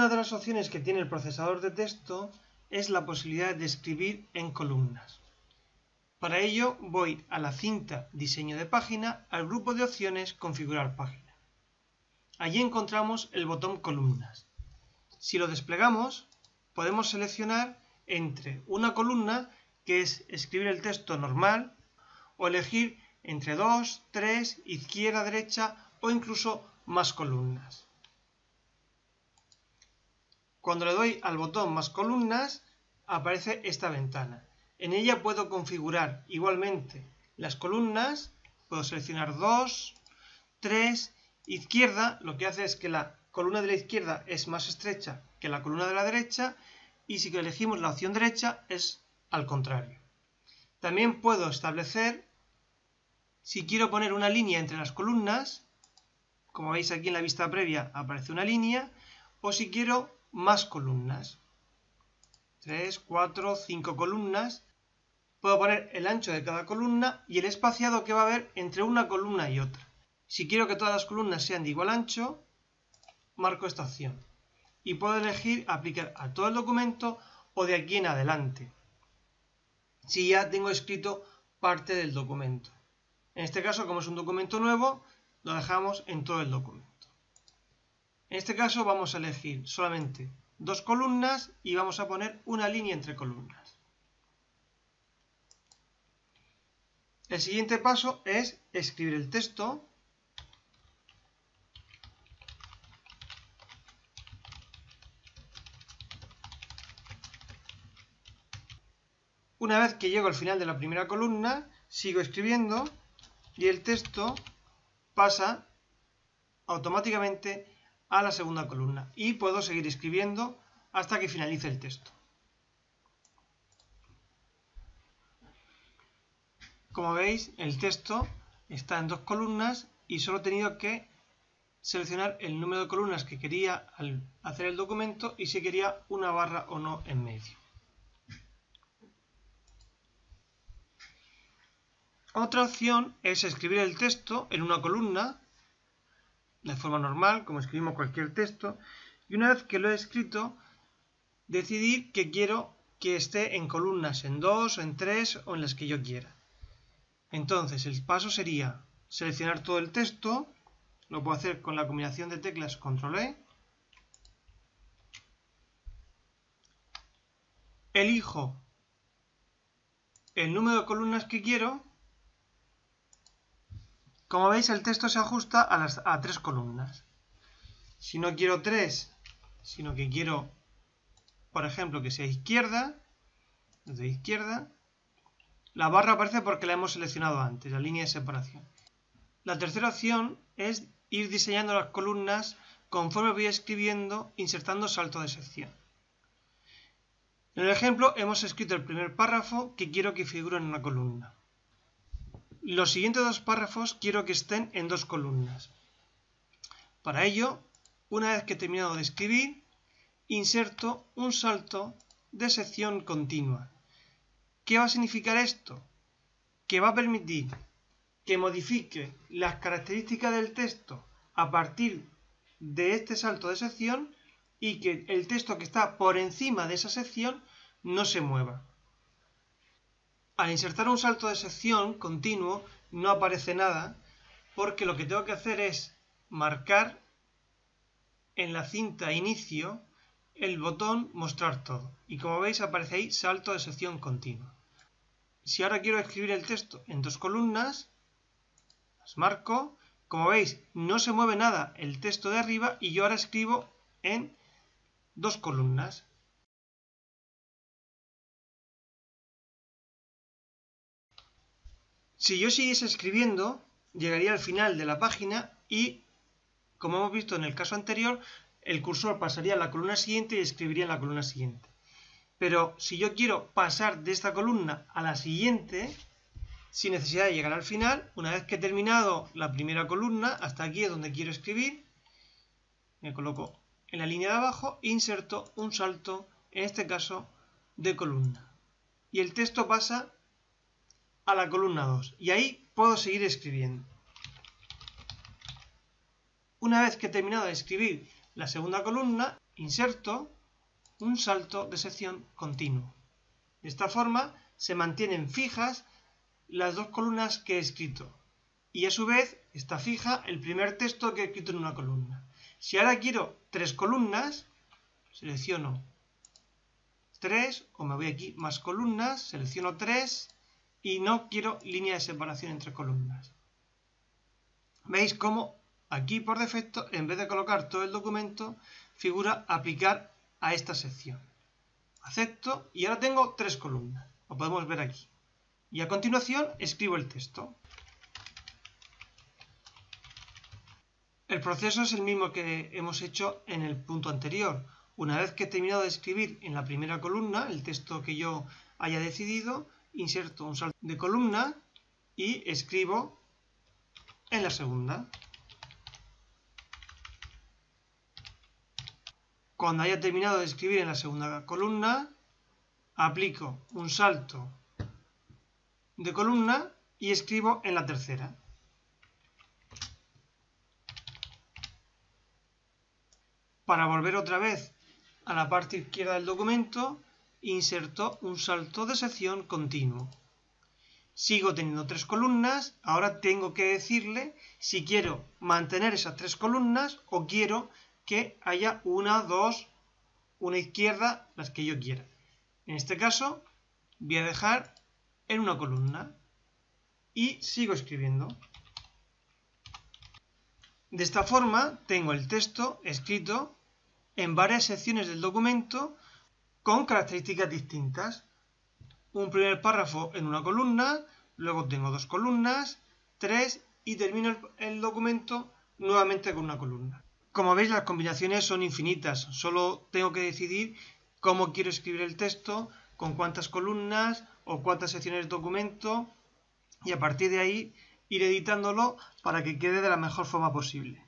Una de las opciones que tiene el procesador de texto es la posibilidad de escribir en columnas. Para ello voy a la cinta Diseño de página, al grupo de opciones Configurar página. Allí encontramos el botón Columnas. Si lo desplegamos, podemos seleccionar entre una columna, que es escribir el texto normal, o elegir entre 2, 3, izquierda, derecha o incluso más columnas. Cuando le doy al botón Más columnas, aparece esta ventana. En ella puedo configurar igualmente las columnas, puedo seleccionar 2, 3, izquierda, lo que hace es que la columna de la izquierda es más estrecha que la columna de la derecha, y si elegimos la opción derecha es al contrario. También puedo establecer si quiero poner una línea entre las columnas, como veis aquí en la vista previa aparece una línea, o si quiero más columnas, 3, 4, 5 columnas, puedo poner el ancho de cada columna y el espaciado que va a haber entre una columna y otra. Si quiero que todas las columnas sean de igual ancho, marco esta opción y puedo elegir aplicar a todo el documento o de aquí en adelante, si ya tengo escrito parte del documento. En este caso, como es un documento nuevo, lo dejamos en todo el documento. En este caso vamos a elegir solamente 2 columnas y vamos a poner una línea entre columnas. El siguiente paso es escribir el texto. Una vez que llego al final de la primera columna, sigo escribiendo y el texto pasa automáticamente a la segunda columna y puedo seguir escribiendo hasta que finalice el texto. Como veis, el texto está en 2 columnas y solo he tenido que seleccionar el número de columnas que quería al hacer el documento y si quería una barra o no en medio. Otra opción es escribir el texto en una columna de forma normal, como escribimos cualquier texto, y una vez que lo he escrito, decidir que quiero que esté en columnas, en 2, en 3 o en las que yo quiera. Entonces el paso sería seleccionar todo el texto, lo puedo hacer con la combinación de teclas Ctrl+E, elijo el número de columnas que quiero. Como veis, el texto se ajusta a 3 columnas. Si no quiero 3, sino que quiero, por ejemplo, que sea izquierda, desde izquierda, la barra aparece porque la hemos seleccionado antes, la línea de separación. La tercera opción es ir diseñando las columnas conforme voy escribiendo, insertando salto de sección. En el ejemplo hemos escrito el primer párrafo que quiero que figure en una columna. Los siguientes 2 párrafos quiero que estén en 2 columnas. Para ello, una vez que he terminado de escribir, inserto un salto de sección continua. ¿Qué va a significar esto? Que va a permitir que modifique las características del texto a partir de este salto de sección y que el texto que está por encima de esa sección no se mueva. Al insertar un salto de sección continuo no aparece nada porque lo que tengo que hacer es marcar en la cinta inicio el botón mostrar todo y como veis aparece ahí salto de sección continua. Si ahora quiero escribir el texto en 2 columnas, las marco, como veis no se mueve nada el texto de arriba y yo ahora escribo en 2 columnas. Si yo siguiese escribiendo, llegaría al final de la página y, como hemos visto en el caso anterior, el cursor pasaría a la columna siguiente y escribiría en la columna siguiente. Pero si yo quiero pasar de esta columna a la siguiente, sin necesidad de llegar al final, una vez que he terminado la primera columna, hasta aquí es donde quiero escribir, me coloco en la línea de abajo e inserto un salto, en este caso, de columna. Y el texto pasa a la columna 2 y ahí puedo seguir escribiendo. Una vez que he terminado de escribir la segunda columna, inserto, un salto de sección continuo. De esta forma se mantienen fijas las dos columnas que he escrito y a su vez está fija el primer texto que he escrito en una columna. Si ahora quiero 3 columnas, selecciono 3 o me voy aquí más columnas, selecciono 3 y no quiero línea de separación entre columnas. ¿Veis cómo aquí por defecto, en vez de colocar todo el documento, figura aplicar a esta sección? Acepto y ahora tengo 3 columnas. Lo podemos ver aquí. Y a continuación escribo el texto. El proceso es el mismo que hemos hecho en el punto anterior. Una vez que he terminado de escribir en la primera columna el texto que yo haya decidido, inserto un salto de columna y escribo en la segunda. Cuando haya terminado de escribir en la segunda columna, aplico un salto de columna y escribo en la tercera. Para volver otra vez a la parte izquierda del documento, inserto un salto de sección continuo. Sigo teniendo 3 columnas, ahora tengo que decirle si quiero mantener esas 3 columnas o quiero que haya una, 2, una izquierda, las que yo quiera. En este caso voy a dejar en una columna y sigo escribiendo. De esta forma tengo el texto escrito en varias secciones del documento con características distintas. Un primer párrafo en una columna, luego tengo 2 columnas, 3 y termino el documento nuevamente con una columna. Como veis, las combinaciones son infinitas, solo tengo que decidir cómo quiero escribir el texto, con cuántas columnas o cuántas secciones del documento y a partir de ahí ir editándolo para que quede de la mejor forma posible.